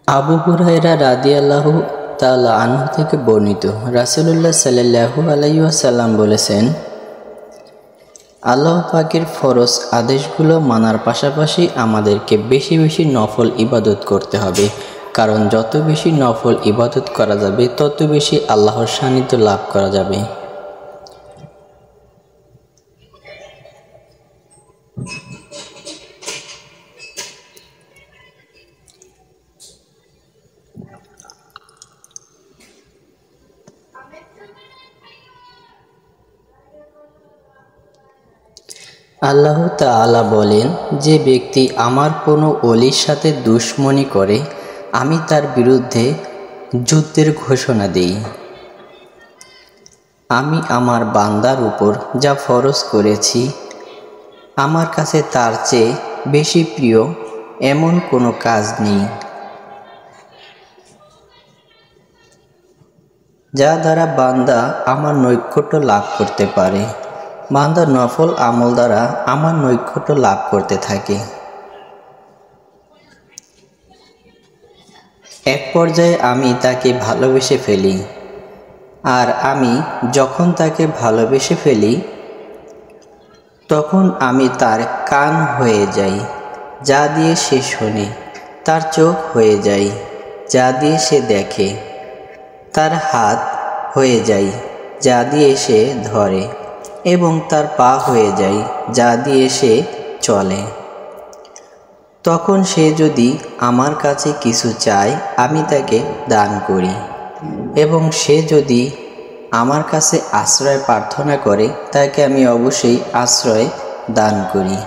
আবু হুরায়রা রাদিয়াল্লাহু তাআলা আনহু থেকে বর্ণিত, রাসূলুল্লাহ সাল্লাল্লাহু আলাইহি ওয়াসাল্লাম বলেছেন, আল্লাহ পাকের ফরজ আদেশগুলো মানার পাশাপাশি আমাদেরকে বেশি বেশি নফল ইবাদত করতে হবে, কারণ যত বেশি নফল ইবাদত করা যাবে তত বেশি আল্লাহর সান্নিধ্য লাভ করা যাবে। আল্লাহ তাআলা বলেন, যে ব্যক্তি আমার কোনো ওলির সাথে দুশমনি করে আমি তার বিরুদ্ধে যুদ্ধের ঘোষণা দেই। আমি আমার বান্দার উপর যা ফরজ করেছি আমার কাছে তার চেয়ে বেশি প্রিয় এমন কোনো কাজ নেই, যা দ্বারা বান্দা আমার নৈকট্য লাভ করতে পারে। বান্দা নফল আমল দ্বারা আমার নৈকট্য লাভ করতে থাকে। এক পর্যায়ে আমি তাকে ভালোবেসে ফেলি, আর আমি যখন তাকে ভালোবেসে ফেলি তখন আমি তার কান হয়ে যাই, যা দিয়ে সে শোনে, তার চোখ হয়ে যাই, যা দিয়ে সে দেখে, তার হাত হয়ে যাই, যা দিয়ে সে ধরে, এবং তার পা হয়ে যায়, যা দিয়ে সে চলে। তখন সে যদি আমার কাছে কিছু চায় আমি তাকে দান করি, এবং সে যদি আমার কাছে আশ্রয় প্রার্থনা করে তাকে আমি অবশ্যই আশ্রয় দান করি।